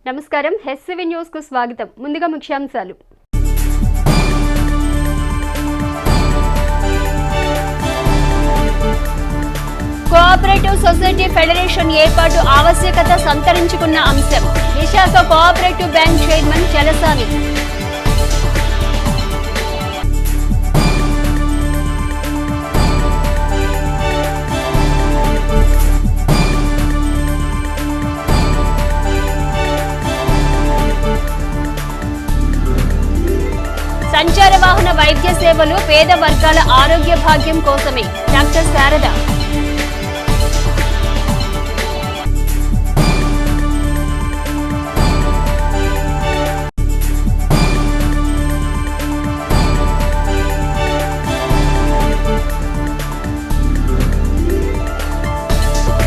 నమస్కారం హెస్సివి న్యూస్ కు స్వాగతం. ముందుగా ముఖ్యాంశాలు. కోఆపరేటివ్ సొసైటీ ఫెడరేషన్ ఏర్పాటు ఆవశ్యకత సంతరించుకున్న అంశం. Visakha cooperative bank chairman Chalasani. సంచార వాహన వైద్య సేవలు పేద వర్గాల ఆరోగ్య భాగ్యం కోసమే. Doctor Sharada.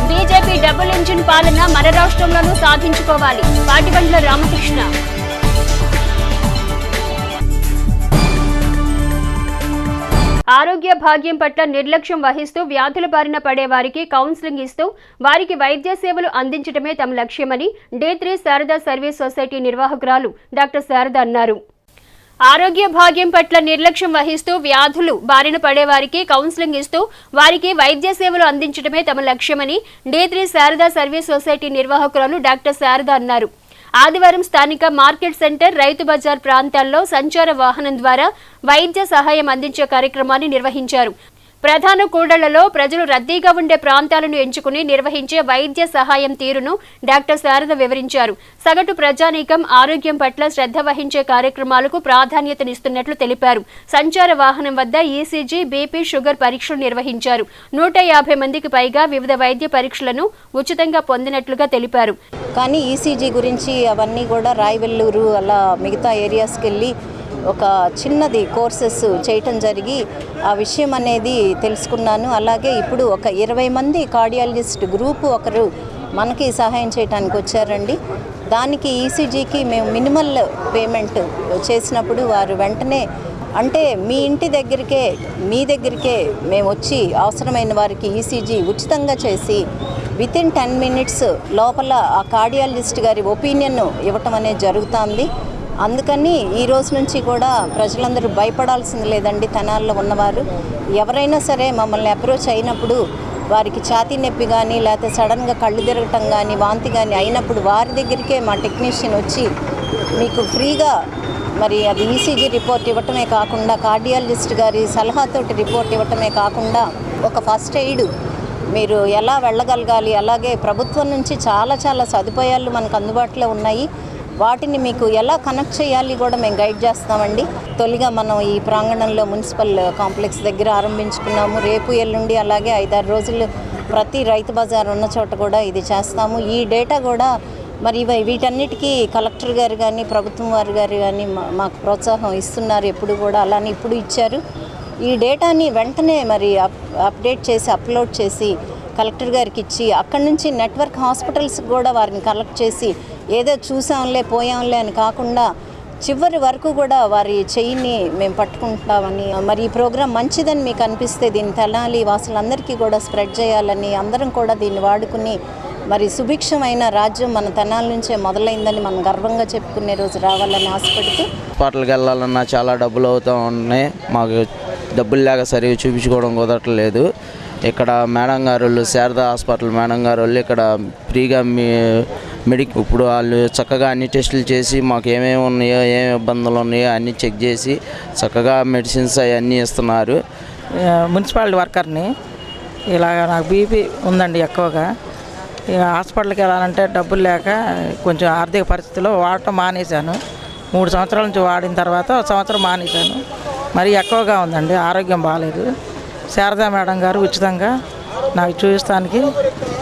BJP double engine పాలన మన రాష్ట్రంలోనూ సాధించుకోవాలి. పాటిబండ్ల రామకృష్ణ. ఆరోగ్య భాగ్యం పట్ల నిర్లక్ష్యం వహిస్తూ వ్యాధుల బారిన పడే వారికి కౌన్సిలింగ్ ఇస్తూ వారికి వైద్య సేవలు అందించడమే తమ లక్ష్యమని D3 శారదా సర్వీస్ సొసైటీ నిర్వాహకురాలు డాక్టర్ శారద అన్నారు. ఆరోగ్య భాగ్యం పట్ల నిర్లక్ష్యం వహిస్తూ వ్యాధులు బారిన పడే వారికి కౌన్సిలింగ్ ఇస్తూ వారికి వైద్య సేవలు అందించడమే తమ లక్ష్యమని D3 శారదా సర్వీస్ సొసైటీ నిర్వాహకురాలు డాక్టర్ శారద అన్నారు. ఆదివారం స్థానిక మార్కెట్ సెంటర్, రైతు బజార్ ప్రాంతాల్లో సంచార వాహనం ద్వారా వైద్య సహాయం అందించే కార్యక్రమాన్ని నిర్వహించారు. ప్రధాన కూడళ్లలో ప్రజలు రద్దీగా ఉండే ప్రాంతాలను ఎంచుకుని నిర్వహించే వైద్య సహాయం తీరును డాక్టర్ శారద వివరించారు. సగటు ప్రజానీకం ఆరోగ్యం పట్ల శ్రద్ధ వహించే కార్యక్రమాలకు ప్రాధాన్యతనిస్తున్నట్లు తెలిపారు. సంచార వాహనం వద్ద ఈసీజీ, బీపీ, షుగర్ పరీక్షలు నిర్వహించారు. 150 మందికి పైగా వివిధ వైద్య పరీక్షలను ఉచితంగా పొందినట్లుగా తెలిపారు. కానీ ఈసీజీ గురించి అవన్నీ కూడా రాయవెల్లూరు అలా మిగతా ఏరియాస్కి వెళ్ళి ఒక చిన్నది కోర్సెస్ చేయటం జరిగి ఆ విషయం అనేది తెలుసుకున్నాను. అలాగే ఇప్పుడు ఒక 20 మంది కార్డియాలజిస్ట్ గ్రూపు ఒకరు మనకి సహాయం చేయడానికి వచ్చారండి. దానికి ఈసీజీకి మేము మినిమల్ పేమెంట్ చేసినప్పుడు వారు వెంటనే అంటే మీ ఇంటి దగ్గరికే మీ దగ్గరికే మేము వచ్చి అవసరమైన వారికి ఈసీజీ ఉచితంగా చేసి వితిన్ 10 minutes లోపల ఆ కార్డియాలజిస్ట్ గారి ఒపీనియన్ ఇవ్వటం అనేది జరుగుతుంది. అందుకని ఈ రోజు నుంచి కూడా ప్రజలందరూ భయపడాల్సింది లేదండి. తెనాల్లో ఉన్నవారు ఎవరైనా సరే మమ్మల్ని అప్రోచ్ అయినప్పుడు వారికి ఛాతీ నొప్పి కానీ లేకపోతే సడన్గా కళ్ళు తిరగటం కానీ వాంతి కానీ అయినప్పుడు వారి దగ్గరికే మా టెక్నీషియన్ వచ్చి మీకు ఫ్రీగా మరి అది ఈసీజీ రిపోర్ట్ ఇవ్వటమే కాకుండా కార్డియాలజిస్ట్ గారి సలహాతోటి రిపోర్ట్ ఇవ్వటమే కాకుండా ఒక ఫస్ట్ ఎయిడ్ మీరు ఎలా వెళ్ళగలగాలి, అలాగే ప్రభుత్వం నుంచి చాలా సదుపాయాలు మనకు అందుబాటులో ఉన్నాయి. వాటిని మీకు ఎలా కనెక్ట్ చేయాలి కూడా మేము గైడ్ చేస్తామండి. తొలిగా మనం ఈ ప్రాంగణంలో మున్సిపల్ కాంప్లెక్స్ దగ్గర ఆరంభించుకున్నాము. రేపు ఎల్లుండి అలాగే 5-6 రోజులు ప్రతి రైతు బజార్ ఉన్న చోట కూడా ఇది చేస్తాము. ఈ డేటా కూడా మరి వీటన్నిటికీ కలెక్టర్ గారు కానీ ప్రభుత్వం వారు గారు కానీ మాకు ప్రోత్సాహం ఇస్తున్నారు. ఎప్పుడు కూడా అలానే ఇప్పుడు ఇచ్చారు. ఈ డేటాని వెంటనే మరి అప్డేట్ చేసి అప్లోడ్ చేసి కలెక్టర్ గారికి ఇచ్చి అక్కడి నుంచి నెట్వర్క్ హాస్పిటల్స్కి కూడా వారిని కలెక్ట్ చేసి ఏదో చూసాంలే పోయాంలే అని కాకుండా చివరి వరకు కూడా వారి చెయ్యిని మేము పట్టుకుంటామని మరి ఈ ప్రోగ్రాం మంచిదని మీకు అనిపిస్తే దీన్ని తెనాలి వాసులందరికీ కూడా స్ప్రెడ్ చేయాలని అందరం కూడా దీన్ని వాడుకుని మరి సుభిక్షమైన రాజ్యం మన తెనాలి నుంచే మొదలైందని మనం గర్వంగా చెప్పుకునే రోజు రావాలని ఆశపడుతూ హాస్పిటల్కి వెళ్ళాలన్నా చాలా డబ్బులు అవుతూ ఉన్నాయి. మాకు డబ్బులు లేక సరిగ్గా చూపించుకోవడం కుదరట్లేదు. ఇక్కడ మేడం గారు శారదా హాస్పిటల్ మేడం గారు ఇక్కడ ఫ్రీగా ఇప్పుడు వాళ్ళు చక్కగా అన్ని టెస్టులు చేసి మాకు ఏమేమి ఉన్నాయో ఏమేమి ఇబ్బందులు ఉన్నాయో అన్నీ చెక్ చేసి చక్కగా మెడిసిన్స్ అవన్నీ ఇస్తున్నారు. మున్సిపాలిటీ వర్కర్ని ఇలాగ నాకు బీపీ ఉందండి ఎక్కువగా. ఇక హాస్పిటల్కి వెళ్ళాలంటే డబ్బులు లేక కొంచెం ఆర్థిక పరిస్థితిలో వాడటం మానేశాను. 3 సంవత్సరాల నుంచి వాడిన తర్వాత 1 సంవత్సరం మానేశాను. మరి ఎక్కువగా ఉందండి, ఆరోగ్యం బాగాలేదు. శారదా మేడం గారు ఉచితంగా నాకు చూపిస్తానికి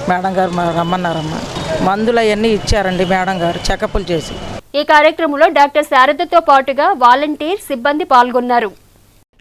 మేడం గారు రమ్మన్నారమ్మా. మందులు అవన్నీ ఇచ్చారండి మేడం గారు చెకప్లు చేసి. ఈ కార్యక్రమంలో డాక్టర్ శారదతో పాటుగా వాలంటీర్ సిబ్బంది పాల్గొన్నారు.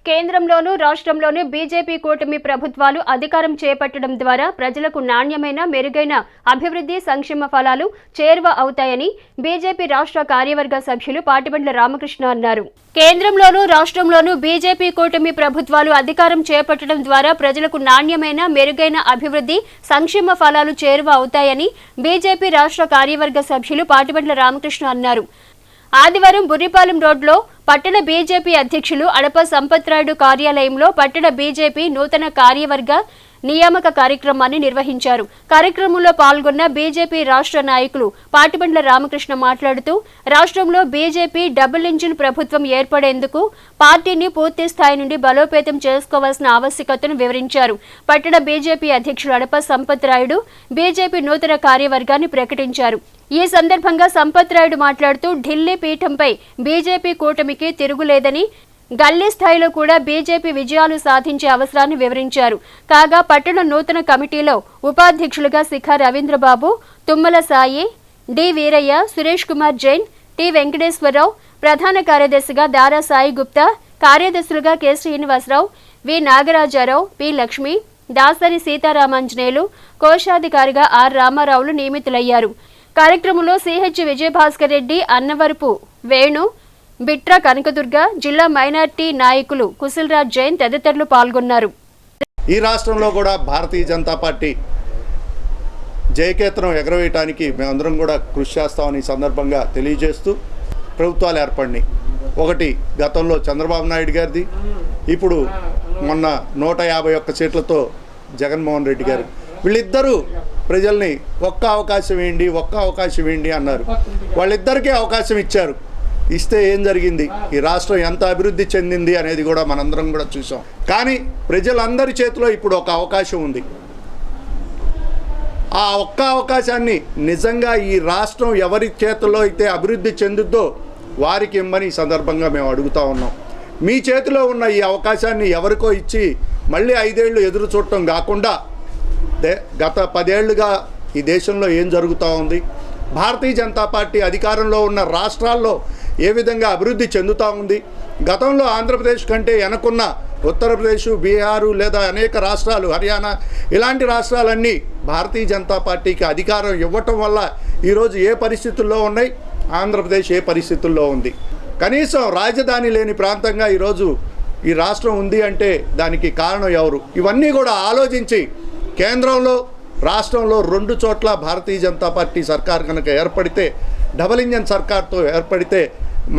కేంద్రంలోనూ రాష్ట్రంలోనూ బీజేపీ కూటమి ప్రభుత్వాలు అధికారం చేపట్టడం ద్వారా ప్రజలకు నాణ్యమైన మెరుగైన అభివృద్ధి సంక్షేమ ఫలాలు చేరువ అవుతాయని బీజేపీ రాష్ట్ర కార్యవర్గ సభ్యులు పాటిబండ్ల రామకృష్ణ అన్నారు. కేంద్రంలోనూ రాష్ట్రంలోనూ బీజేపీ కూటమి ప్రభుత్వాలు అధికారం చేపట్టడం ద్వారా ప్రజలకు నాణ్యమైన మెరుగైన అభివృద్ధి సంక్షేమ ఫలాలు చేరువ అవుతాయని బీజేపీ రాష్ట్ర కార్యవర్గ సభ్యులు పాటిబండ్ల రామకృష్ణ అన్నారు. ఆదివారం బుర్రిపాలెం రోడ్లో పట్టణ బీజేపీ అధ్యక్షులు అడప సంపత్రాయుడు కార్యాలయంలో పట్టణ బీజేపీ నూతన కార్యవర్గ నియామక కార్యక్రమాన్ని నిర్వహించారు. కార్యక్రమంలో పాల్గొన్న బీజేపీ రాష్ట్ర నాయకులు పాటిబండ్ల రామకృష్ణ మాట్లాడుతూ రాష్ట్రంలో బీజేపీ డబుల్ ఇంజిన్ ప్రభుత్వం ఏర్పడేందుకు పార్టీని పూర్తి స్థాయి నుండి బలోపేతం చేసుకోవాల్సిన ఆవశ్యకతను వివరించారు. పట్టణ బీజేపీ అధ్యక్షులు అడప సంపత్రాయుడు బీజేపీ నూతన కార్యవర్గాన్ని ప్రకటించారు. ఈ సందర్భంగా సంపత్రాయుడు మాట్లాడుతూ ఢిల్లీ పీఠంపై బీజేపీ కూటమికి తిరుగులేదని, గల్లీ స్థాయిలో కూడా బీజేపీ విజయాలు సాధించే అవసరాన్ని వివరించారు. కాగా పట్టణ నూతన కమిటీలో ఉపాధ్యక్షులుగా శిఖా రవీంద్రబాబు, తుమ్మల సాయి, డి వీరయ్య, సురేష్ కుమార్ జైన్, టి వెంకటేశ్వరరావు, ప్రధాన కార్యదర్శిగా దారా సాయి గుప్తా, కార్యదర్శులుగా K Srinivasarao, V Nagarajarao, P Lakshmi, Dasari Seetharamanjaneyulu, కోశాధికారిగా ఆర్ రామారావులు నియమితులయ్యారు. కార్యక్రమంలో సిహెచ్ విజయభాస్కర్ రెడ్డి, అన్నవరపు వేణు, బిట్రా కనకదుర్గ, జిల్లా మైనార్టీ నాయకులు కుశల్రాజ్ జైన్ తదితరులు పాల్గొన్నారు. ఈ రాష్ట్రంలో కూడా భారతీయ జనతా పార్టీ జయకేతనం ఎగరవేయటానికి మేమందరం కూడా కృషి చేస్తామని సందర్భంగా తెలియజేస్తూ ప్రభుత్వాలు ఏర్పడినాయి. ఒకటి గతంలో చంద్రబాబు నాయుడు గారిది, ఇప్పుడు మొన్న 151 సీట్లతో జగన్మోహన్ రెడ్డి గారు. వీళ్ళిద్దరూ ప్రజల్ని ఒక్క అవకాశం ఇవ్వండి అన్నారు. వాళ్ళిద్దరికీ అవకాశం ఇచ్చారు. ఇస్తే ఏం జరిగింది, ఈ రాష్ట్రం ఎంత అభివృద్ధి చెందింది అనేది కూడా మనందరం కూడా చూసాం. కానీ ప్రజలందరి చేతిలో ఇప్పుడు ఒక అవకాశం ఉంది. ఆ ఒక్క అవకాశాన్ని నిజంగా ఈ రాష్ట్రం ఎవరి చేతిలో అయితే అభివృద్ధి చెందుద్దో వారికి ఇమ్మని ఈ సందర్భంగా మేము అడుగుతూ ఉన్నాం. మీ చేతిలో ఉన్న ఈ అవకాశాన్ని ఎవరికో ఇచ్చి మళ్ళీ 5 ఏళ్ళు ఎదురు చూడటం కాకుండా గత 10 ఏళ్లుగా ఈ దేశంలో ఏం జరుగుతూ ఉంది, భారతీయ జనతా పార్టీ అధికారంలో ఉన్న రాష్ట్రాల్లో ఏ విధంగా అభివృద్ధి చెందుతూ ఉంది, గతంలో ఆంధ్రప్రదేశ్ కంటే వెనకున్న ఉత్తరప్రదేశ్, బీహారు లేదా అనేక రాష్ట్రాలు, హర్యానా ఇలాంటి రాష్ట్రాలన్నీ భారతీయ జనతా పార్టీకి అధికారం ఇవ్వటం వల్ల ఈరోజు ఏ పరిస్థితుల్లో ఉన్నాయి, ఆంధ్రప్రదేశ్ ఏ పరిస్థితుల్లో ఉంది. కనీసం రాజధాని లేని ప్రాంతంగా ఈరోజు ఈ రాష్ట్రం ఉంది అంటే దానికి కారణం ఎవరు? ఇవన్నీ కూడా ఆలోచించి కేంద్రంలో రాష్ట్రంలో 2 చోట్ల భారతీయ జనతా పార్టీ సర్కార్ కనుక ఏర్పడితే, డబుల్ ఇంజన్ సర్కార్తో ఏర్పడితే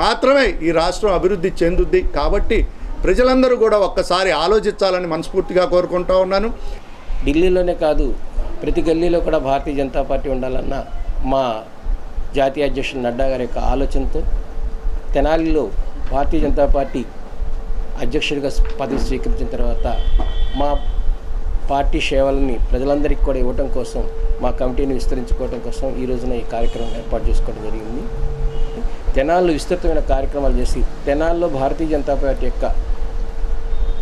మాత్రమే ఈ రాష్ట్రం అభివృద్ధి చెందుద్ది. కాబట్టి ప్రజలందరూ కూడా ఒక్కసారి ఆలోచించాలని మనస్ఫూర్తిగా కోరుకుంటా ఉన్నాను. ఢిల్లీలోనే కాదు, ప్రతి గల్లీలో కూడా భారతీయ జనతా పార్టీ ఉండాలన్న మా జాతీయ అధ్యక్షులు నడ్డా గారి యొక్క ఆలోచనతో తెనాలిలో భారతీయ జనతా పార్టీ అధ్యక్షుడిగా పదవి స్వీకరించిన తర్వాత మా పార్టీ సేవలని ప్రజలందరికీ కూడా ఇవ్వటం కోసం, మా కమిటీని విస్తరించుకోవడం కోసం ఈ రోజున ఈ కార్యక్రమం ఏర్పాటు చేసుకోవడం జరిగింది. తెనాల్లో విస్తృతమైన కార్యక్రమాలు చేసి తెనాల్లో భారతీయ జనతా పార్టీ యొక్క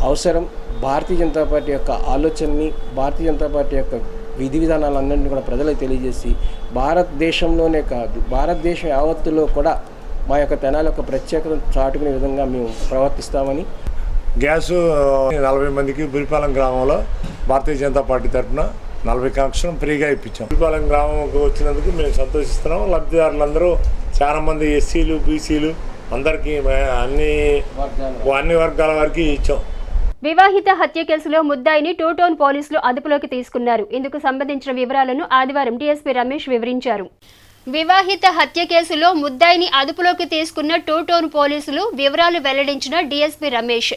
అవసరం, భారతీయ జనతా పార్టీ యొక్క ఆలోచనని, భారతీయ జనతా పార్టీ యొక్క విధి విధానాలన్నింటినీ కూడా ప్రజలకు తెలియజేసి భారతదేశంలోనే కాదు భారతదేశం యావత్తులో కూడా మా యొక్క తెనాలి యొక్క ప్రత్యేకతను చాటుకునే విధంగా మేము ప్రవర్తిస్తామని. గ్యాసు 40 మందికి బురిపాలెం గ్రామంలో భారతీయ జనతా పార్టీ తరఫున 40 కనెక్షన్ ఫ్రీగా ఇప్పించాం. బురిపాలెం గ్రామంకు వచ్చినందుకు మేము సంతోషిస్తున్నాం. లబ్ధిదారులందరూ చాలామంది ఎస్సీలు, బీసీలు అందరికీ అన్ని వర్గాల వారికి ఇచ్చాం. వివాహిత హత్య కేసులో ముద్దాయిని 2 టౌన్ పోలీసులు అదుపులోకి తీసుకున్నారు. ఇందుకు సంబంధించిన వివరాలను ఆదివారం డీఎస్పీ రమేష్ వివరించారు. వివాహిత హత్య కేసులో ముద్దాయిని అదుపులోకి తీసుకున్న 2 టౌన్ పోలీసులు వివరాలు వెల్లడించిన డీఎస్పీ రమేష్,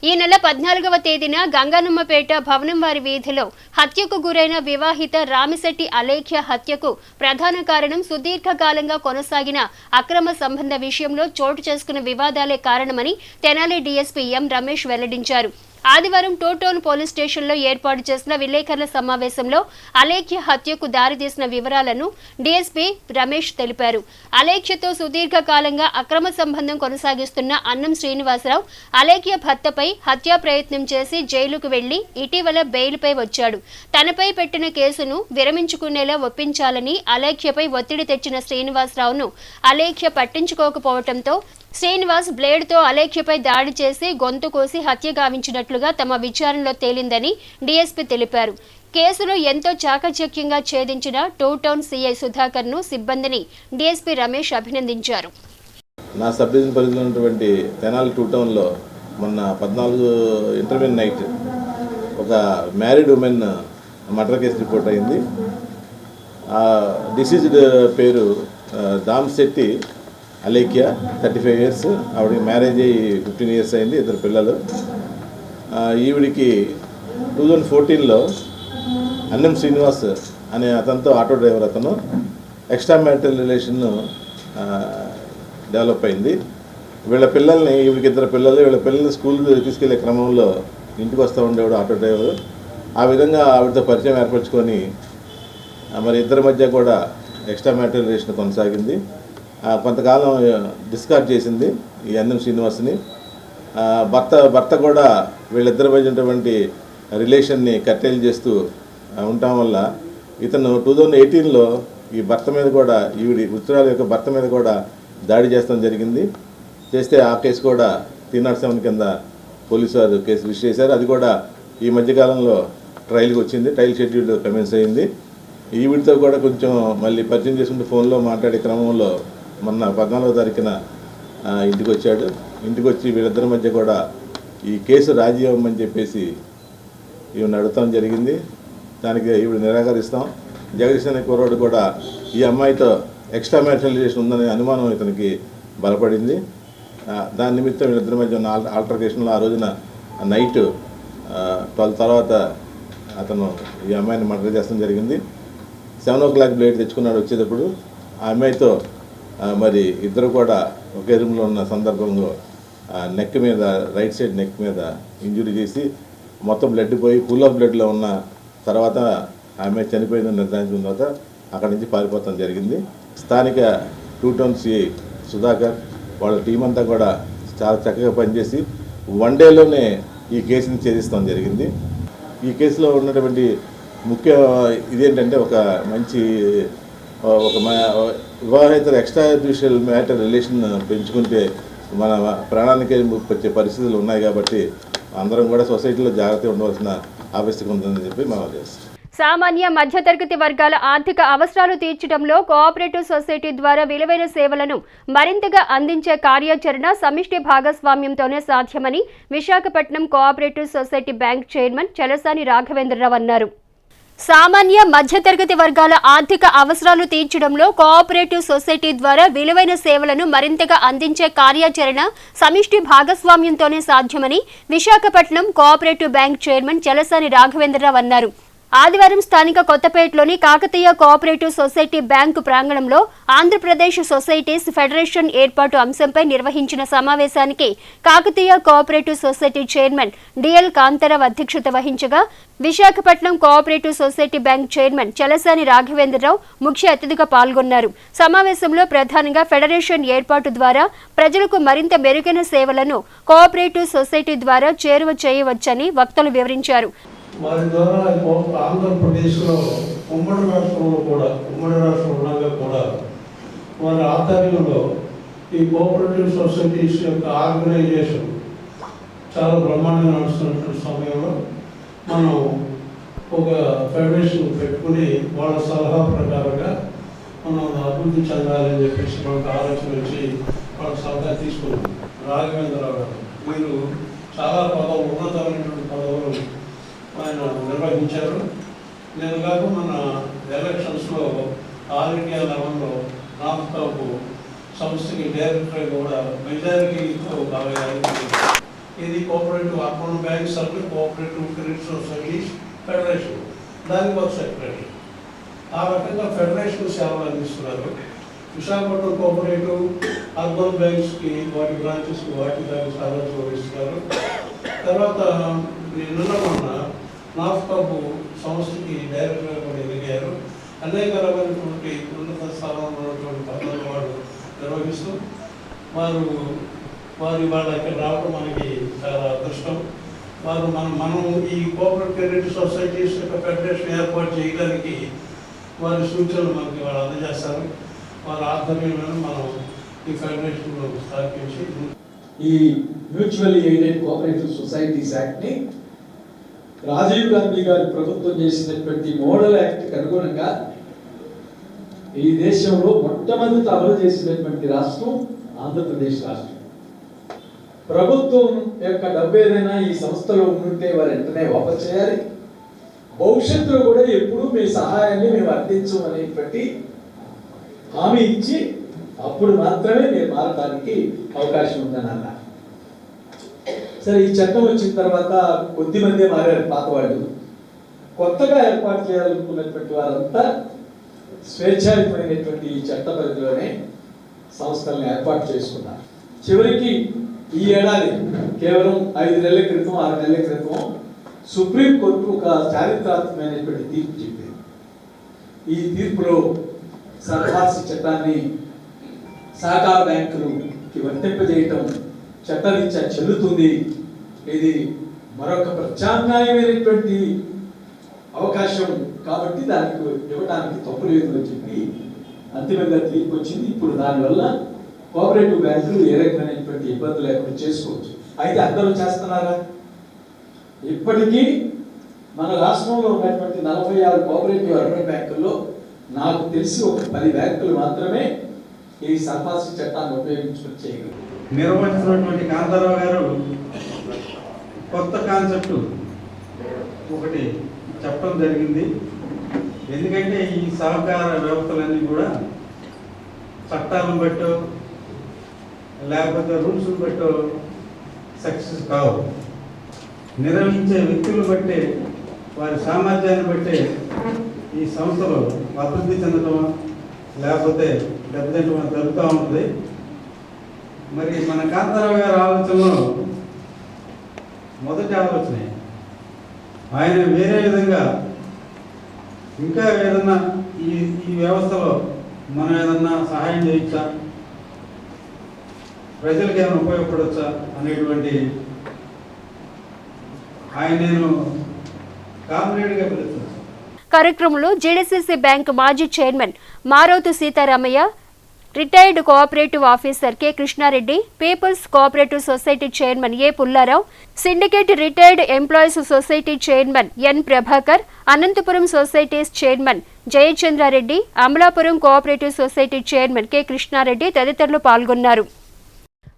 ఈ నెల 14వ తేదీన గంగానమ్మపేట భవనంవారి వీధిలో హత్యకు గురైన వివాహిత రామిశెట్టి అలేఖ్య హత్యకు ప్రధాన కారణం సుదీర్ఘకాలంగా కొనసాగిన అక్రమ సంబంధ విషయంలో చోటు చేసుకున్న వివాదాలే కారణమని తెనాలి డీఎస్పీ ఎం రమేష్ వెల్లడించారు. ఆదివారం 2 టౌన్ పోలీస్ స్టేషన్లో ఏర్పాటు చేసిన విలేకరుల సమావేశంలో అలేఖ్య హత్యకు దారితీసిన వివరాలను డీఎస్పీ రమేష్ తెలిపారు. అలేఖ్యతో సుదీర్ఘకాలంగా అక్రమ సంబంధం కొనసాగిస్తున్న అన్నం శ్రీనివాసరావు అలేఖ్య భర్తపై హత్యా ప్రయత్నం చేసి జైలుకు వెళ్లి ఇటీవల బెయిల్పై వచ్చాడు. తనపై పెట్టిన కేసును విరమించుకునేలా ఒప్పించాలని అలేఖ్యపై ఒత్తిడి తెచ్చిన శ్రీనివాసరావును అలేఖ్య పట్టించుకోకపోవడంతో శ్రీనివాస్ బ్లేడ్తో అలేఖ్యపై దాడి చేసి గొంతు కోసి హత్య గావించినట్లుగా తమ విచారణలో తేలిందని డీఎస్పీ తెలిపారు. కేసును ఎంతో చాకచక్యంగా ఛేదించిన టూ టౌన్ సీఐ సుధాకర్ను సిబ్బందిని డీఎస్పీ రమేష్ అభినందించారు. నా సబ్ డివిజన్ పరిధిలో ఉన్నటువంటి తెనాలి టూ టౌన్లో మొన్న 14 ఇంటర్వ్యూ నైట్ ఒక married women murder case report అయింది. డిసీజ్డ్ పేరు దామ్శెట్టి అలేఖ్య, 35 years. ఆవిడకి మ్యారేజ్ అయ్యి 15 years అయింది, 2 పిల్లలు. ఈవిడికి 2014లో అన్నం శ్రీనివాస్ అనే అతనితో ఆటో డ్రైవర్ అతను ఎక్స్ట్రా మ్యారిటల్ రిలేషన్ డెవలప్ అయింది. వీళ్ళ పిల్లల్ని, ఈవిడికి 2 పిల్లలు, వీళ్ళ పిల్లల్ని స్కూల్కి తీసుకెళ్లే క్రమంలో ఇంటికి వస్తూ ఉండేవాడు ఆటో డ్రైవర్. ఆ విధంగా ఆవిడతో పరిచయం ఏర్పరచుకొని మరి ఇద్దరి మధ్య కూడా ఎక్స్ట్రా మ్యారిటల్ రిలేషన్ కొనసాగింది. కొంతకాలం డిస్కార్డ్ చేసింది ఈ అన్నం శ్రీనివాస్ని. భర్త కూడా వీళ్ళిద్దరి మధ్య ఉన్నటువంటి రిలేషన్ని కట్టేలు చేస్తూ ఉండటం వల్ల ఇతను 2018లో ఈ భర్త మీద కూడా, ఈవిడి ఉత్తరాల యొక్క భర్త మీద కూడా దాడి చేస్తాం జరిగింది. చేస్తే ఆ కేసు కూడా 307 కింద పోలీసు వారు కేసు రిజిస్టర్ చేశారు. అది కూడా ఈ మధ్యకాలంలో ట్రయల్కి వచ్చింది. ట్రయల్ షెడ్యూల్ కమెన్స్ అయింది. ఈవిడితో కూడా కొంచెం మళ్ళీ పరిచయం చేసుకుంటూ ఫోన్లో మాట్లాడే క్రమంలో మొన్న 14వ తారీఖున ఇంటికి వచ్చాడు. ఇంటికి వచ్చి వీళ్ళిద్దరి మధ్య కూడా ఈ కేసు రాజీ అవ్వమని చెప్పేసి ఈవిని అడుగుతాం జరిగింది. దానికి ఈవిడ నిరాకరిస్తాం. జగదీష్ అనే కుర్రాడు కూడా ఈ అమ్మాయితో ఎక్స్ట్రా మ్యారిటల్ రిలేషన్ ఉందనే అనుమానం ఇతనికి బలపడింది. దాని నిమిత్తం వీళ్ళిద్దరి మధ్య ఉన్న ఆల్టర్కేషన్లో ఆ రోజున నైట్ 12 తర్వాత అతను ఈ అమ్మాయిని మర్డర్ చేస్తాం జరిగింది. 7 o'clock బ్లేడ్ తెచ్చుకున్నాడు వచ్చేటప్పుడు. ఆ అమ్మాయితో మరి ఇద్దరు కూడా ఒకే రూమ్లో ఉన్న సందర్భంలో నెక్ మీద, రైట్ సైడ్ నెక్ మీద ఇంజురీ చేసి మొత్తం బ్లడ్ పోయి ఫుల్ ఆఫ్ బ్లడ్లో ఉన్న తర్వాత ఆమె చనిపోయిందని నిర్ధారించిన తర్వాత అక్కడి నుంచి పారిపోవడం జరిగింది. స్థానిక టూ టౌన్ సిఐ సుధాకర్ వాళ్ళ టీం అంతా కూడా చాలా చక్కగా పనిచేసి 1 dayలోనే ఈ కేసుని ఛేదిస్తాం జరిగింది. ఈ కేసులో ఉన్నటువంటి ముఖ్య ఇదేంటంటే ఒక మంచి వివాహేతర ఎక్స్ట్రా జ్యుడిషియల్ మ్యాటర్ రిలేషన్ పెంచుకుంటే మన ప్రాణానికే వచ్చే పరిస్థితులు ఉన్నాయి. కాబట్టి అందరం కూడా సొసైటీలో జాగ్రత్తగా ఉండవలసిన ఆవశ్యకత ఉందని చెప్పి మనం చేస్తాం. సామాన్య మధ్యతరగతి వర్గాల ఆర్థిక అవసరాలు తీర్చడంలో కోఆపరేటివ్ సొసైటీ ద్వారా విలువైన సేవలను మరింతగా అందించే కార్యాచరణ సమిష్టి భాగస్వామ్యంతోనే సాధ్యమని Visakhapatnam cooperative society bank chairman Chalasani Raghavendra Rao అన్నారు. సామాన్య మధ్యతరగతి వర్గాల ఆర్థిక అవసరాలు తీర్చడంలో కోఆపరేటివ్ సొసైటీ ద్వారా విలువైన సేవలను మరింతగా అందించే కార్యాచరణ సమిష్టి భాగస్వామ్యంతోనే సాధ్యమని Visakhapatnam cooperative bank chairman Chalasani Raghavendra Rao అన్నారు. ఆదివారం స్థానిక కొత్తపేటలోని కాకతీయ కోఆపరేటివ్ సొసైటీ బ్యాంకు ప్రాంగణంలో ఆంధ్రప్రదేశ్ సొసైటీస్ ఫెడరేషన్ ఏర్పాటు అంశంపై నిర్వహించిన సమావేశానికి Kakatiya cooperative society chairman DL Kantharao అధ్యక్షత వహించగా Visakhapatnam cooperative society bank chairman Chalasani Raghavendra Rao ముఖ్య అతిథిగా పాల్గొన్నారు. సమావేశంలో ప్రధానంగా ఫెడరేషన్ ఏర్పాటు ద్వారా ప్రజలకు మరింత మెరుగైన సేవలను కోఆపరేటివ్ సొసైటీ ద్వారా చేరువ చేయవచ్చని వక్తలు వివరించారు. వారి ద్వారా ఆంధ్రప్రదేశ్లో ఉమ్మడి రాష్ట్రం ఉండగా కూడా వారి ఆధ్వర్యంలో ఈ కోఆపరేటివ్ సొసైటీస్ యొక్క ఆర్గనైజేషన్ చాలా బ్రహ్మాండంగా నడుస్తున్నటువంటి సమయంలో మనం ఒక ఫెడరేషన్ పెట్టుకుని వాళ్ళ సలహా ప్రకారంగా మనం అభివృద్ధి చెందాలని చెప్పేసి మనకు ఆలోచన వచ్చి వాళ్ళ సలహా తీసుకున్నాం. రాఘవేంద్రరావు గారు, మీరు చాలా ఉన్నతమైనటువంటి పదవులు ఆయన నిర్వహించారు. నేను కాక మన ఎలక్షన్స్లో ఆల్ ఇండియా లెవెల్లో నాఫ్టాప్ సంస్థకి డైరెక్టర్ కూడా మెజారిటీతో బాగా ఇది cooperative urban bank service, cooperative credit societies federation, దానికి ఒక సెక్రటరీ. ఆ రకంగా ఫెడరేషన్ సేవలు అందిస్తున్నారు. విశాఖపట్నం కోఆపరేటివ్ అర్బన్ బ్యాంక్స్కి వాటి బ్రాంచెస్కి వాటి దానికి సాధన ఇస్తున్నారు. తర్వాత నిన్న మొన్న నాఫ్టాప్ సంస్థకి డైరెక్టర్గా కూడా ఎదిగారు. అనేక రకమైనటువంటి ఉన్నత స్థానంలో ఉన్నటువంటి పనులను వాడు నిర్వహిస్తూ వారి వాళ్ళ ఇక్కడ రావడం మనకి చాలా అదృష్టం. మనం ఈ కోఆపరేటివ్ క్రెడిట్ సొసైటీస్ యొక్క ఫెడరేషన్ ఏర్పాటు చేయడానికి వారి సూచనలు మనకి వాళ్ళు అందజేస్తారు. వారి ఆధ్వర్యంలో మనం ఈ ఫెడరేషన్లో స్థాపించి ఈ మ్యూచువల్లీ ఎయిడెడ్ కోఆపరేటివ్ సొసైటీస్ యాక్ట్ని రాజీవ్ గాంధీ గారి ప్రభుత్వం చేసినటువంటి మోడల్ యాక్ట్కి అనుగుణంగా ఈ దేశంలో మొట్టమొదటి అమలు చేసినటువంటి రాష్ట్రం ఆంధ్రప్రదేశ్ రాష్ట్రం. ప్రభుత్వం యొక్క డబ్బు ఏదైనా ఈ సంస్థలో ఉంటే వారు వెంటనే వాపసు చేయాలి. భవిష్యత్తులో కూడా ఎప్పుడూ మీ సహాయాన్ని మేము అందించమనేటువంటి హామీ ఇచ్చి అప్పుడు మాత్రమే మీరు మారడానికి అవకాశం ఉందని అన్నారు. సరే, ఈ చట్టం వచ్చిన తర్వాత కొద్దిమందే మారారు పాత వాళ్ళు. కొత్తగా ఏర్పాటు చేయాలనుకున్నటువంటి వారంతా స్వేచ్ఛాయుతమైనటువంటి ఈ చట్ట పరిధిలోనే సంస్థలను ఏర్పాటు చేసుకున్నారు. చివరికి ఈ ఏడాది కేవలం 5 నెలల క్రితం 6 నెలల క్రితం సుప్రీంకోర్టు ఒక చారిత్రాత్మకమైనటువంటి తీర్పు చెప్పింది. ఈ తీర్పులో సర్కారు చట్టాన్ని సహకార బ్యాంకులకి వర్తింపజేయటం చట్టరీత్యా చెల్లుతుంది. ఇది మరొక ప్రత్యామ్నాయమైనటువంటి అవకాశం కాబట్టి దానికి ఇవ్వడానికి తప్పు లేదు అని చెప్పి అంతిమంగా తీర్పు వచ్చింది. ఇప్పుడు దానివల్ల కోఆపరేటివ్ బ్యాంకులు ఏ రకమైనటువంటి ఇబ్బందులు లేకుండా చేసుకోవచ్చు. అయితే అందరూ చేస్తున్నారా? ఇప్పటికీ మన రాష్ట్రంలో ఉన్నటువంటి 46 కోఆపరేటివ్ అర్బన్ బ్యాంకుల్లో నాకు తెలిసి ఒక 10 బ్యాంకులు మాత్రమే ఈ సర్ఫాసీ చట్టాన్ని ఉపయోగించుకుని చేయగలరు. నిర్వహించినటువంటి కాంతారావు గారు కొత్త కాన్సెప్ట్ ఒకటి చెప్పడం జరిగింది. ఎందుకంటే ఈ సహకార వ్యవస్థలన్నీ కూడా చట్టాలను బట్టో లేకపోతే రూల్స్ని బట్టో సక్సెస్ కావు. నిర్వహించే వ్యక్తులను బట్టే, వారి సామర్థ్యాన్ని బట్టే ఈ సంస్థలు అభివృద్ధి చెందడం లేకపోతే దెబ్బతింటడం జరుగుతూ ఉంటుంది. మరి మన కాంతారావు గారి ఆలోచనలో మొదటి ఆలోచన ఆయన వేరే విధంగా ఇంకా ఏదన్నా ఈ వ్యవస్థలో మనం ఏదన్నా సహాయం చేయొచ్చా, ప్రజలకు ఏమైనా ఉపయోగపడవచ్చా అనేటువంటి ఆయన నేను కామ్రేడ్గా పిలుస్తున్నాను. కార్యక్రమంలో జేడీసీసీ బ్యాంక్ మాజీ chairman Marothu Seetharamaiah, retired cooperative officer K Krishnareddy, people's cooperative society chairman A Pullarao, syndicate retired employees society chairman N Prabhakar, Anantapuram societies chairman Jayachandrareddy, Amalapuram cooperative society chairman K Krishnareddy తదితరులు పాల్గొన్నారు.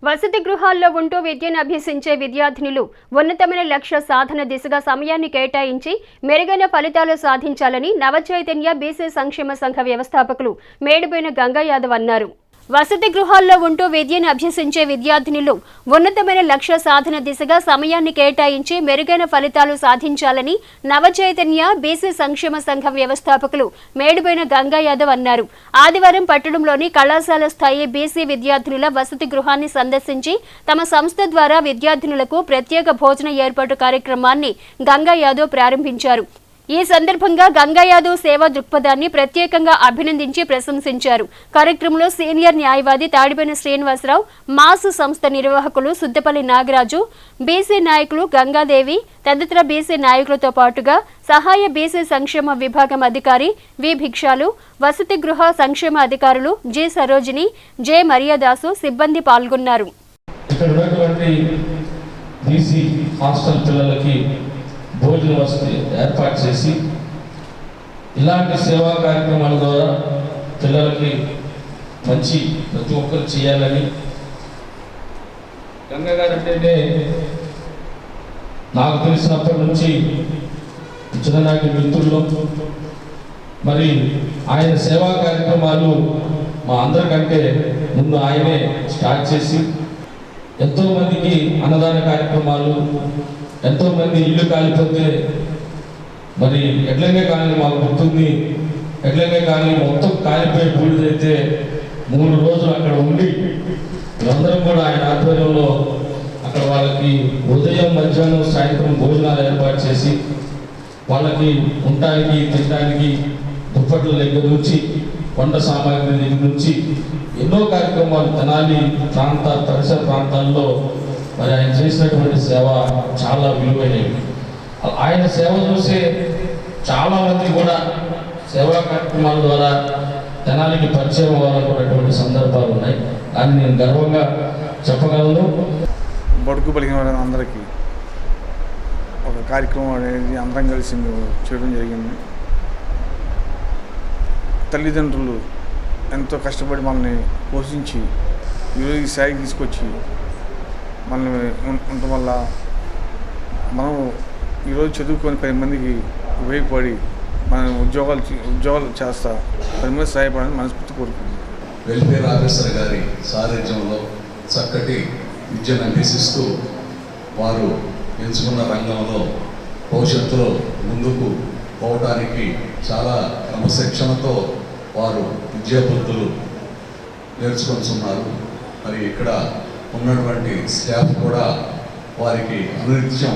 వసతి గృహాల్లో ఉంటూ విద్యను అభ్యసించే విద్యార్థినులు ఉన్నతమైన లక్ష్య సాధన దిశగా సమయాన్ని కేటాయించి మెరుగైన ఫలితాలు సాధించాలని నవచైతన్య బీసీ సంక్షేమ సంఘ వ్యవస్థాపకులు మేడిపోయిన గంగా యాదవ్ అన్నారు. వసతి గృహాల్లో ఉంటూ విద్యను అభ్యసించే విద్యార్థినులు ఉన్నతమైన లక్ష్య సాధన దిశగా సమయాన్ని కేటాయించి మెరుగైన ఫలితాలు సాధించాలని నవచైతన్య బీసీ సంక్షేమ సంఘ వ్యవస్థాపకులు మేడిపోయిన గంగా యాదవ్ అన్నారు. ఆదివారం పట్టణంలోని కళాశాల స్థాయి బీసీ విద్యార్థినుల వసతి గృహాన్ని సందర్శించి తమ సంస్థ ద్వారా విద్యార్థినులకు ప్రత్యేక భోజన ఏర్పాటు కార్యక్రమాన్ని గంగా యాదవ్ ప్రారంభించారు. ఈ సందర్భంగా గంగా యాదవ్ సేవా దృక్పథాన్ని ప్రత్యేకంగా అభినందించి ప్రశంసించారు. కార్యక్రమంలో సీనియర్ న్యాయవాది తాడిపేని శ్రీనివాసరావు, మాస్ సంస్థ నిర్వాహకులు సుద్దపల్లి నాగరాజు, బీసీ నాయకులు గంగాదేవి తదితర బీసీ నాయకులతో పాటుగా సహాయ బీసీ సంక్షేమ విభాగం అధికారి వి భిక్షాలు, వసతి గృహ సంక్షేమ అధికారులు జి సరోజిని, జె మరియదాసు సిబ్బంది పాల్గొన్నారు. భోజన వసతి ఏర్పాటు చేసి ఇలాంటి సేవా కార్యక్రమాల ద్వారా పిల్లలకి మంచి ప్రతి ఒక్కరు చేయాలని గంగా గారు అంటేనే నాకు తెలిసినప్పటి నుంచి చిన్ననాటి మిత్రులు. మరి ఆయన సేవా కార్యక్రమాలు మా అందరికంటే ముందు ఆయనే స్టార్ట్ చేసి ఎంతోమందికి అన్నదాన కార్యక్రమాలు, ఎంతోమంది ఇల్లు కాలిపోతే మరి ఎడ్లంగా కాలనీ మాకు గుర్తుంది. ఎడ్లంగా కాలనీ మొత్తం కాలిపోయి బూడిదైతే 3 రోజులు అక్కడ ఉండి అందరం కూడా ఆయన ఆధ్వర్యంలో అక్కడ వాళ్ళకి ఉదయం మధ్యాహ్నం సాయంత్రం భోజనాలు ఏర్పాటు చేసి వాళ్ళకి ఉండటానికి తినడానికి దుప్పట్ల దగ్గర నుంచి వంట సామాగ్రి దగ్గర నుంచి ఎన్నో కార్యక్రమాలు తెనాలి పరిసర ప్రాంతాల్లో మరి ఆయన చేసినటువంటి సేవ చాలా విలువైనవి. ఆయన సేవ చూసే చాలామంది కూడా సేవా కార్యక్రమాల ద్వారా తెనాలికి పరిచయం అవ్వాలనుకున్నటువంటి సందర్భాలు ఉన్నాయి. అని నేను గర్వంగా చెప్పగలను. బడుగు బలిగిన వాళ్ళందరికీ ఒక కార్యక్రమం అనేది అందరం కలిసి చేయడం జరిగింది. తల్లిదండ్రులు ఎంతో కష్టపడి మనల్ని పోషించి ఈరోజు ఈ స్థాయికి తీసుకొచ్చి మనల్ని ఉండటం వల్ల మనం ఈరోజు చదువుకొని 10 మందికి ఉపయోగపడి మన ఉద్యోగాలు చేస్తా 10 మంది సహాయపడాలని మనస్ఫూర్తి కోరుకుంటున్నాం. వెల్ఫేర్ ఆఫీసర్ గారి సారథ్యంలో చక్కటి విద్యను అభ్యసిస్తూ వారు ఎంచుకున్న రంగంలో భవిష్యత్తులో ముందుకు పోవడానికి చాలా క్రమశిక్షణతో వారు విద్యాబుద్ధులు నేర్చుకుంటున్నారు. మరి ఇక్కడ ఉన్నటువంటి స్టాఫ్ కూడా వారికి అనునిత్యం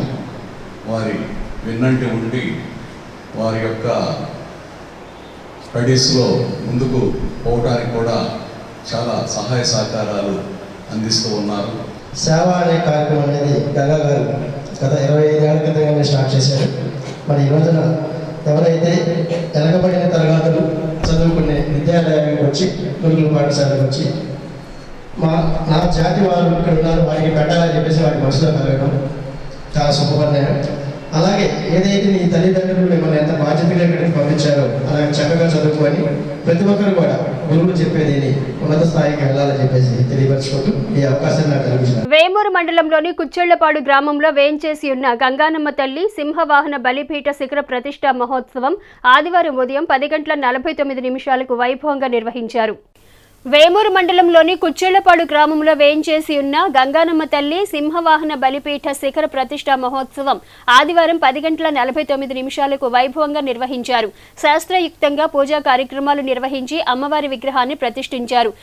వారి వెన్నంటి ఉండి వారి యొక్క స్టడీస్లో ముందుకు పోవడానికి కూడా చాలా సహాయ సహకారాలు అందిస్తూ ఉన్నారు. సేవ అనే కార్యక్రమం అనేది గంగా గారు గత 25 ఏళ్ల క్రితంగా స్టార్ట్ చేశారు. మరి ఈ రోజున ఎవరైతే వెనకబడిన తరగతులు చదువుకునే విద్యాలయానికి వచ్చి గురుకుల పాఠశాలకు వచ్చి నా జాతి వారు ఇక్కడ ఉన్నారు వారికి పెట్టాలని చెప్పేసి వారి మనసులో కలగడం చాలా శుభపరిణామం. అలాగే ఏదైతే నీ తల్లిదండ్రులు మిమ్మల్ని ఎంత బాధ్యతగా ఇక్కడికి పంపించారో అలాగే చక్కగా చదువుకొని ప్రతి ఒక్కరు కూడా గురువులు చెప్పేది ఉన్నత స్థాయికి వెళ్ళాలని చెప్పేసి తెలియపరచుకుంటూ ఈ అవకాశాన్ని నాకు కలిగించారు. వేమూరు మండలంలోని కుచ్చెళ్లపాడు గ్రామంలో వేంచేసి ఉన్న గంగానమ్మ తల్లి సింహవాహన బలిపీఠ శిఖర ప్రతిష్ఠా మహోత్సవం ఆదివారం ఉదయం 10:49 వైభవంగా నిర్వహించారు. వేమూరు మండలంలోని కుచ్చెళ్లపాడు గ్రామంలో వేంచేసి ఉన్న గంగానమ్మ తల్లి సింహవాహన బలిపీఠ శిఖర ప్రతిష్ఠా మహోత్సవం ఆదివారం 10:49 వైభవంగా నిర్వహించారు. శాస్త్రయుక్తంగా పూజా కార్యక్రమాలు నిర్వహించి అమ్మవారి విగ్రహాన్ని ప్రతిష్ఠించారు.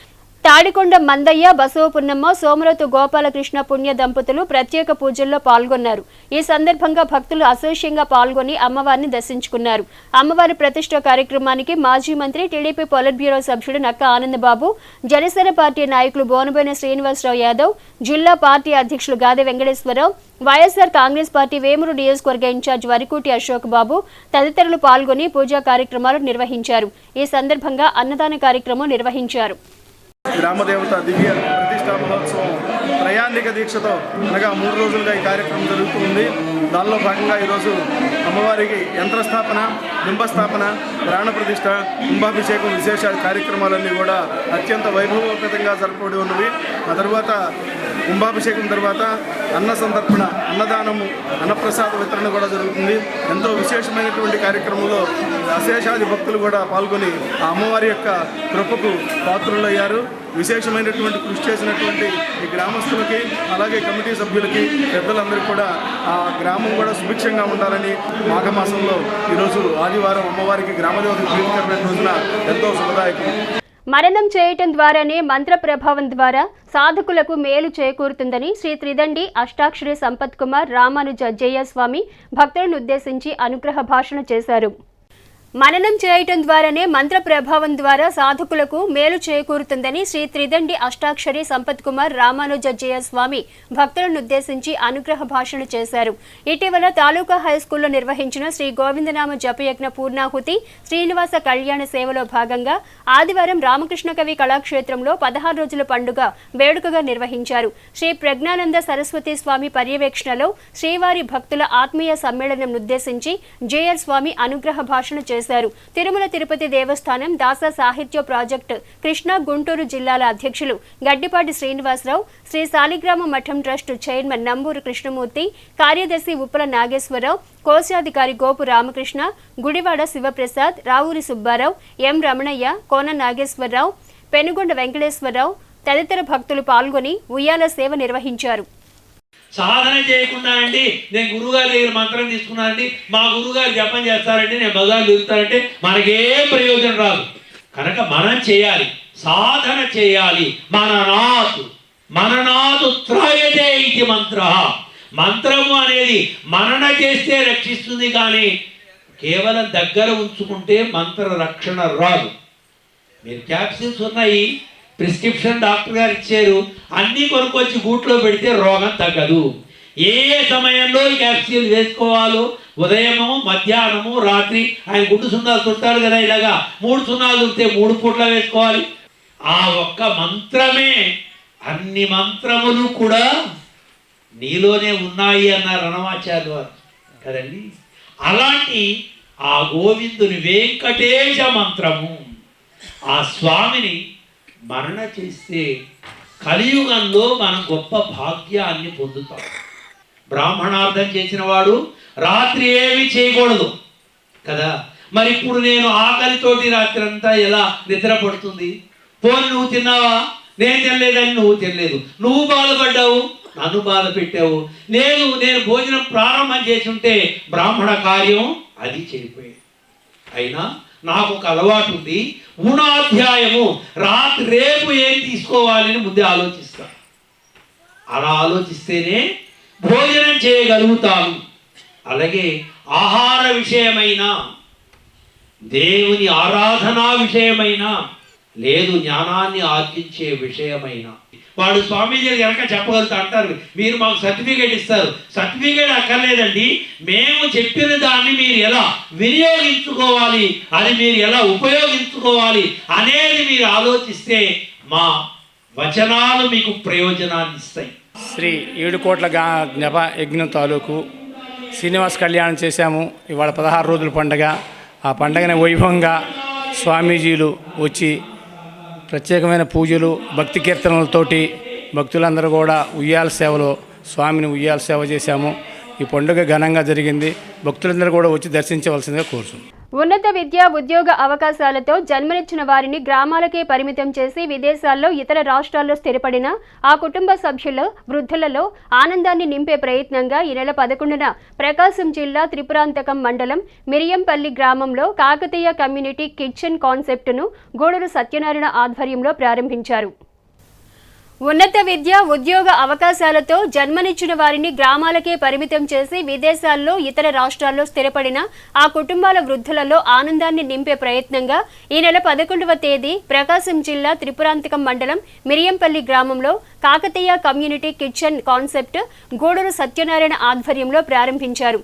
తాడికొండ మందయ్య, బసవ పున్నమ్మ, సోమరతు గోపాలకృష్ణ పుణ్య దంపతులు ప్రత్యేక పూజల్లో పాల్గొన్నారు. ఈ సందర్భంగా భక్తులు అశేషంగా పాల్గొని అమ్మవారిని దర్శించుకున్నారు. అమ్మవారి ప్రతిష్ఠ కార్యక్రమానికి మాజీ మంత్రి, టీడీపీ పొలిట్ బ్యూరో సభ్యుడు నక్క ఆనందబాబు, జనసేన పార్టీ నాయకులు బోనబోయిన శ్రీనివాసరావు యాదవ్, జిల్లా పార్టీ అధ్యక్షులు గాదె వెంకటేశ్వరరావు, వైఎస్ఆర్ కాంగ్రెస్ పార్టీ వేమూరు నియోజకవర్గ ఇన్ఛార్జ్ వరికోటి అశోక్ బాబు తదితరులు పాల్గొని పూజా కార్యక్రమాలు నిర్వహించారు. ఈ సందర్భంగా అన్నదాన కార్యక్రమం నిర్వహించారు. గ్రామదేవత దివ్య ప్రతిష్టా మహోత్సవం త్రయాణిక దీక్షతో అనగా 3 రోజులుగా ఈ కార్యక్రమం జరుగుతుంది. దానిలో భాగంగా ఈరోజు అమ్మవారికి యంత్రస్థాపన, బింబస్థాపన, ప్రాణ ప్రతిష్ఠ, కుంభాభిషేకం విశేష కార్యక్రమాలన్నీ కూడా అత్యంత వైభవోపేతంగా జరపబడి ఉన్నవి. ఆ తర్వాత కుంభాభిషేకం తర్వాత అన్న సంతర్పణ, అన్నదానము, అన్నప్రసాద వితరణ కూడా జరుగుతుంది. ఎంతో విశేషమైనటువంటి కార్యక్రమంలో అశేషాది భక్తులు కూడా పాల్గొని ఆ అమ్మవారి యొక్క కృపకు పాత్రులయ్యారు. విశేషమైనటువంటి కృషి చేసినటువంటి ఈ గ్రామస్తులకి అలాగే కమిటీ సభ్యులకి పెద్దలందరికీ కూడా ఆ గ్రామం కూడా సుభిక్షంగా ఉండాలని మాఘమాసంలో ఈరోజు ఆదివారం అమ్మవారికి గ్రామదేవతకు ప్రీతికరమైన రోజున ఎంతో శుభదాయకం. మరణం చేయటం ద్వారానే మంత్ర ప్రభావం ద్వారా సాధకులకు మేలు చేకూరుతుందని శ్రీ త్రిదండి అష్టాక్షరి సంపత్ కుమార్ రామానుజయ్య స్వామి భక్తులను ఉద్దేశించి అనుగ్రహ భాషణ చేశారు. మననం చేయటం ద్వారానే మంత్ర ప్రభావం ద్వారా సాధకులకు మేలు చేకూరుతుందని శ్రీ త్రిదండి అష్టాక్షరి సంపత్ కుమార్ రామానుజయ్య స్వామి భక్తులను ఉద్దేశించి అనుగ్రహ భాషణ చేశారు. ఇటీవల తాలూకా హైస్కూల్లో నిర్వహించిన శ్రీ గోవిందనామ జపయజ్ఞ పూర్ణాహుతి శ్రీనివాస కళ్యాణ సేవలో భాగంగా ఆదివారం రామకృష్ణ కవి కళాక్షేత్రంలో 16 రోజుల పండుగ వేడుకగా నిర్వహించారు. శ్రీ ప్రజ్ఞానంద సరస్వతి స్వామి పర్యవేక్షణలో శ్రీవారి భక్తుల ఆత్మీయ సమ్మేళనం ఉద్దేశించి జేఆర్ స్వామి అనుగ్రహ భాషణ చేశారు. తిరుమల తిరుపతి దేవస్థానం దాస సాహిత్య ప్రాజెక్టు కృష్ణా గుంటూరు జిల్లాల అధ్యక్షులు గడ్డిపాటి శ్రీనివాసరావు, శ్రీ సాలిగ్రామ మఠం ట్రస్ట్ చైర్మన్ నంబూరు కృష్ణమూర్తి, కార్యదర్శి ఉప్పల నాగేశ్వరరావు, కోశాధికారి గోపు రామకృష్ణ, గుడివాడ శివప్రసాద్, రావూరి సుబ్బారావు, ఎం రమణయ్య, కోన నాగేశ్వరరావు, పెనుగొండ వెంకటేశ్వరరావు తదితర భక్తులు పాల్గొని ఉయ్యాల సేవ నిర్వహించారు. సాధన చేయకుండా అండి నేను గురువుగారి దగ్గర మంత్రం తీసుకున్నానండి, మా గురువుగారు జపం చేస్తారంటే నేను బజార్లు తిరుగుతానంటే మనకేం ప్రయోజనం రాదు. కనుక మనం చేయాలి, సాధన చేయాలి. మననాతు త్రాయతే ఇది మంత్ర. మంత్రము అనేది మనన చేస్తే రక్షిస్తుంది, కానీ కేవలం దగ్గర ఉంచుకుంటే మంత్ర రక్షణ రాదు. మీరు క్యాప్సిల్స్ ఉన్నాయి, ప్రిస్క్రిప్షన్ డాక్టర్ గారు ఇచ్చారు, అన్నీ కొనుక్కొచ్చి గూట్లో పెడితే రోగం తగ్గదు. ఏ సమయంలో క్యాప్సిల్ వేసుకోవాలో ఉదయము, మధ్యాహ్నము, రాత్రి ఆయన గుడ్డు సున్నాలు చుట్టారు కదా, ఇలాగా 3 సున్నాలు చుడితే 3 పూట్ల వేసుకోవాలి. ఆ ఒక్క మంత్రమే అన్ని మంత్రములు కూడా నీలోనే ఉన్నాయి అన్నారు అన్నమాచార్య వారు కదండి. అలాంటి ఆ గోవిందుని వెంకటేశ మంత్రము, ఆ స్వామిని మరణ చేస్తే కలియుగంలో మనం గొప్ప భాగ్యాన్ని పొందుతాం. బ్రాహ్మణార్థం చేసిన వాడు రాత్రి ఏమీ చేయకూడదు కదా. మరి ఇప్పుడు నేను ఆకలితోటి రాత్రి అంతా ఎలా నిద్ర పడుతుంది? పోనీ నువ్వు తిన్నావా? నేను తినలేదని నువ్వు తినలేదు, నువ్వు బాధపడ్డావు, నన్ను బాధ పెట్టావు. నేను భోజనం ప్రారంభం చేసి ఉంటే బ్రాహ్మణ కార్యం అది చెడిపోయింది. అయినా నాకు ఒక అలవాటు ఉంది, ఊనాధ్యాయము రేపు ఏం తీసుకోవాలని ముందే ఆలోచిస్తాను. అలా ఆలోచిస్తేనే భోజనం చేయగలుగుతాను. అలాగే ఆహార విషయమైన, దేవుని ఆరాధనా విషయమైన, లేదు జ్ఞానాన్ని ఆర్జించే విషయమైన వాడు స్వామీజీ కనుక చెప్పగలుగుతా అంటారు, మీరు మాకు సర్టిఫికేట్ ఇస్తారు. సర్టిఫికేట్ అక్కర్లేదండి, మేము చెప్పిన దాన్ని మీరు ఎలా వినియోగించుకోవాలి, అది మీరు ఎలా ఉపయోగించుకోవాలి అనేది మీరు ఆలోచిస్తే మా వచనాలు మీకు ప్రయోజనాన్ని ఇస్తాయి. శ్రీ 7 కోట్ల జ్ఞాప యజ్ఞం తాలూకు శ్రీనివాస కళ్యాణం చేశాము. ఇవాళ 16 రోజుల పండుగ. ఆ పండుగని వైభవంగా స్వామీజీలు వచ్చి ప్రత్యేకమైన పూజలు, భక్తి కీర్తనలతోటి భక్తులందరూ కూడా ఉయ్యాల సేవలో స్వామిని ఉయ్యాల సేవ చేశాము. ఈ పండుగ ఘనంగా జరిగింది. భక్తులందరూ కూడా వచ్చి దర్శించవలసిందిగా కోరుతున్నాం. ఉన్నత విద్య, ఉద్యోగ అవకాశాలతో జన్మనిచ్చిన వారిని గ్రామాలకే పరిమితం చేసి విదేశాల్లో, ఇతర రాష్ట్రాల్లో స్థిరపడిన ఆ కుటుంబ సభ్యుల, వృద్ధులలో ఆనందాన్ని నింపే ప్రయత్నంగా ఈ నెల 11న ప్రకాశం జిల్లా త్రిపురాంతకం మండలం మిరియంపల్లి గ్రామంలో కాకతీయ కమ్యూనిటీ కిచెన్ కాన్సెప్టును గూడూరు సత్యనారాయణ ఆధ్వర్యంలో ప్రారంభించారు. ఉన్నత విద్య, ఉద్యోగ అవకాశాలతో జన్మనిచ్చిన వారిని గ్రామాలకే పరిమితం చేసి విదేశాల్లో, ఇతర రాష్ట్రాల్లో స్థిరపడిన ఆ కుటుంబాల వృద్ధులలో ఆనందాన్ని నింపే ప్రయత్నంగా ఈ నెల 11వ తేదీ ప్రకాశం జిల్లా త్రిపురాంతకం మండలం మిరియంపల్లి గ్రామంలో Kakatiya community kitchen concept Guduru Satyanarayana ఆధ్వర్యంలో ప్రారంభించారు.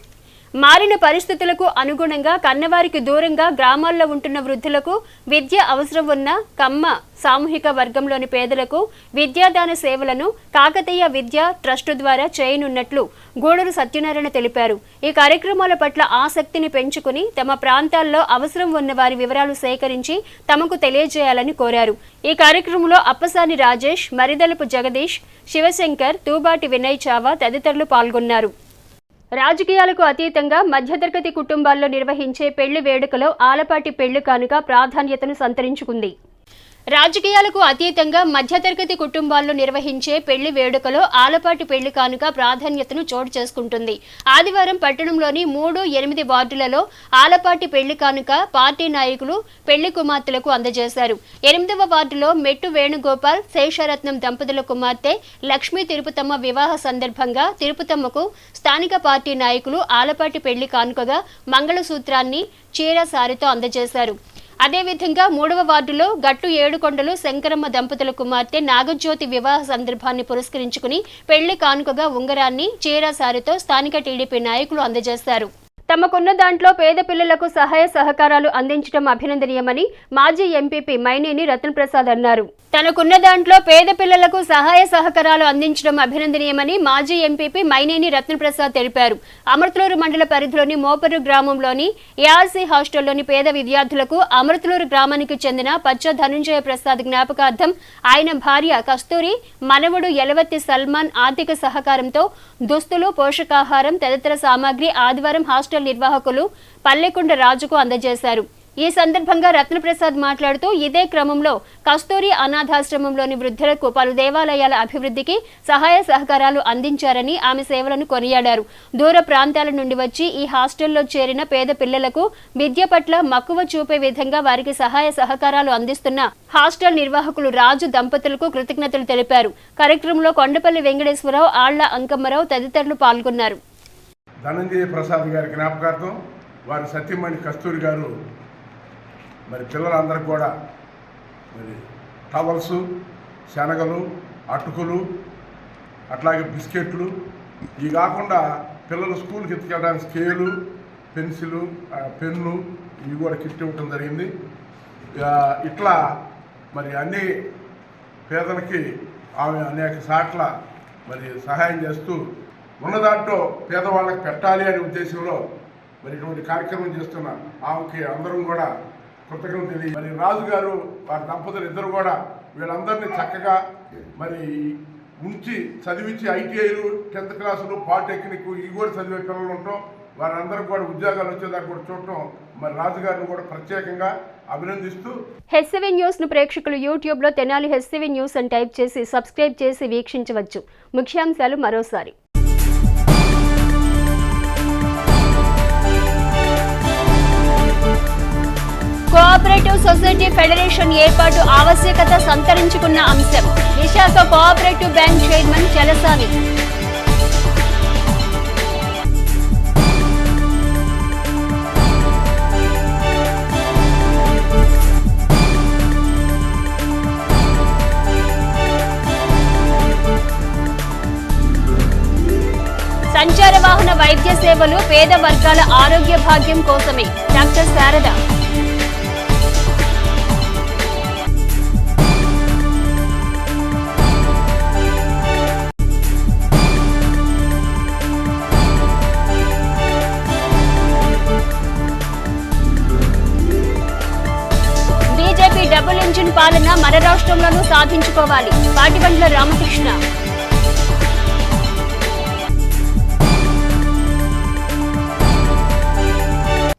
మారిన పరిస్థితులకు అనుగుణంగా కన్నవారికి దూరంగా గ్రామాల్లో ఉంటున్న వృద్ధులకు, విద్య అవసరం ఉన్న కమ్మ సామూహిక వర్గంలోని పేదలకు విద్యాదాన సేవలను కాకతీయ విద్యా ట్రస్టు ద్వారా చేయనున్నట్లు గూడూరు సత్యనారాయణ తెలిపారు. ఈ కార్యక్రమాల పట్ల ఆసక్తిని పెంచుకుని తమ ప్రాంతాల్లో అవసరం ఉన్న వారి వివరాలు సేకరించి తమకు తెలియజేయాలని కోరారు. ఈ కార్యక్రమంలో అప్పసాని రాజేష్, మరిదలపు జగదీష్, శివశంకర్, తూబాటి వినయ్ చావా తదితరులు పాల్గొన్నారు. రాజకీయాలకు అతీతంగా మధ్యతరగతి కుటుంబాల్లో నిర్వహించే పెళ్లి వేడుకలో ఆలపాటి పెళ్లి కానుక ప్రాధాన్యతను సంతరించుకుంది. రాజకీయాలకు అతీతంగా మధ్యతరగతి కుటుంబాల్లో నిర్వహించే పెళ్లి వేడుకలో ఆలపాటి పెళ్లి కానుక ప్రాధాన్యతను చోటు చేసుకుంటుంది. ఆదివారం పట్టణంలోని 3, 8 వార్డులలో ఆలపాటి పెళ్లి కానుక పార్టీ నాయకులు పెళ్లి కుమార్తెలకు అందజేశారు. 8వ వార్డులో మెట్టు వేణుగోపాల్, శేషరత్నం దంపతుల కుమార్తె లక్ష్మీ తిరుపతమ్మ వివాహ సందర్భంగా తిరుపతమ్మకు స్థానిక పార్టీ నాయకులు ఆలపాటి పెళ్లి కానుకగా మంగళసూత్రాన్ని, చీర, సారితో అందజేశారు. అదేవిధంగా 3వ వార్డులో గట్టు ఏడుకొండలు శంకరమ్మ దంపతుల కుమార్తె నాగజ్యోతి వివాహ సందర్భాన్ని పురస్కరించుకుని పెళ్లి కానుకగా ఉంగరాన్ని, చీర, సారితో స్థానిక టీడీపీ నాయకులు అందజేశారు. తమకున్న దాంట్లో పేద పిల్లలకు సహాయ సహకారాలు అందించడం అభినందనీయమని మాజీ ఎంపీపీ మైనేని రత్నప్రసాద్ అన్నారు. తనకున్న దాంట్లో పేద పిల్లలకు సహాయ సహకారాలు అందించడం అభినందనీయమని మాజీ ఎంపీపీ మైనేని రత్నప్రసాద్ తెలిపారు. అమృతలూరు మండల పరిధిలోని మోపర్రు గ్రామంలోని ఏఆర్సీ హాస్టల్లోని పేద విద్యార్థులకు అమృతలూరు గ్రామానికి చెందిన పచ్చ ధనుంజయ ప్రసాద్ జ్ఞాపకార్థం ఆయన భార్య కస్తూరి, మనవడు యలవత్తి సల్మాన్ ఆర్థిక సహకారంతో దుస్తులు, పోషకాహారం తదితర సామాగ్రి ఆదివారం హాస్టల్ నిర్వాహకులు పల్లెకొండ రాజుకు అందజేశారు. ఈ సందర్భంగా రత్నప్రసాద్ మాట్లాడుతూ ఇదే క్రమంలో కస్తూరి అనాథాశ్రమంలోని వృద్ధులకు పలు దేవాలయాల అభివృద్ధికి సహాయ సహకారాలు అందించారని ఆమె సేవలను కొనియాడారు. దూర ప్రాంతాల నుండి వచ్చి ఈ హాస్టల్లో చేరిన పేద పిల్లలకు విద్య పట్ల మక్కువ చూపే విధంగా వారికి సహాయ సహకారాలు అందిస్తున్న హాస్టల్ నిర్వాహకులు రాజు దంపతులకు కృతజ్ఞతలు తెలిపారు. కార్యక్రమంలో కొండపల్లి వెంకటేశ్వరరావు, ఆళ్ల అంకమ్మరావు తదితరులు పాల్గొన్నారు. ధనంజయ ప్రసాద్ గారి జ్ఞాపకార్థం వారి సత్యమణి కస్తూరి గారు మరి పిల్లలందరికీ కూడా మరి టవల్సు, శనగలు, అటుకులు, అట్లాగే బిస్కెట్లు, ఇవి కాకుండా పిల్లలు స్కూల్కి ఎత్తుకెళ్ళడానికి స్కేలు, పెన్సిలు, పెన్ను ఇవి కూడా కిట్ ఇవ్వటం జరిగింది. ఇట్లా మరి అన్ని పేదలకి ఆమె అనేక సార్ల మరి సహాయం చేస్తూ ఉన్న దాంట్లో పేదవాళ్ళకి పెట్టాలి అనే ఉద్దేశంలో మరి ఇటువంటి కార్యక్రమం చేస్తున్న ఆమెకి అందరం కూడా కృతజ్ఞతలు తెలియ. మరి రాజుగారు వారి దంపతులు ఇద్దరు కూడా వీళ్ళందరినీ చక్కగా మరి ఉంచి చదివించి ఐటీఐలు, 10th క్లాసులు, పాలిటెక్నిక్ ఇవి కూడా చదివే పిల్లలు ఉంటాం. వారందరూ కూడా ఉద్యోగాలు వచ్చేదాకా కూడా చూడటం మరి రాజుగారిని కూడా ప్రత్యేకంగా అభినందిస్తూ. హెచ్సివి న్యూస్ ను ప్రేక్షకులు యూట్యూబ్ లో తెనాలి హెచ్సివి న్యూస్ అని టైప్ చేసి సబ్స్క్రైబ్ చేసి వీక్షించవచ్చు. ముఖ్యాంశాలు మరోసారి. కోఆపరేటివ్ సొసైటీ ఫెడరేషన్ ఏర్పాటు ఆవశ్యకత సంతరించుకున్న అంశం. Visakha cooperative bank chairman Chalasani. సంచార వాహన వైద్య సేవలు పేద వర్గాల ఆరోగ్య భాగ్యం కోసమే. Doctor Sharada. BJP double engine పాలన మన రాష్ట్రంలోనూ సాధించుకోవాలి. పాటిబండ్ల రామకృష్ణ.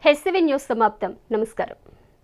హెచ్సివి న్యూస్ సమాప్తం. నమస్కారం.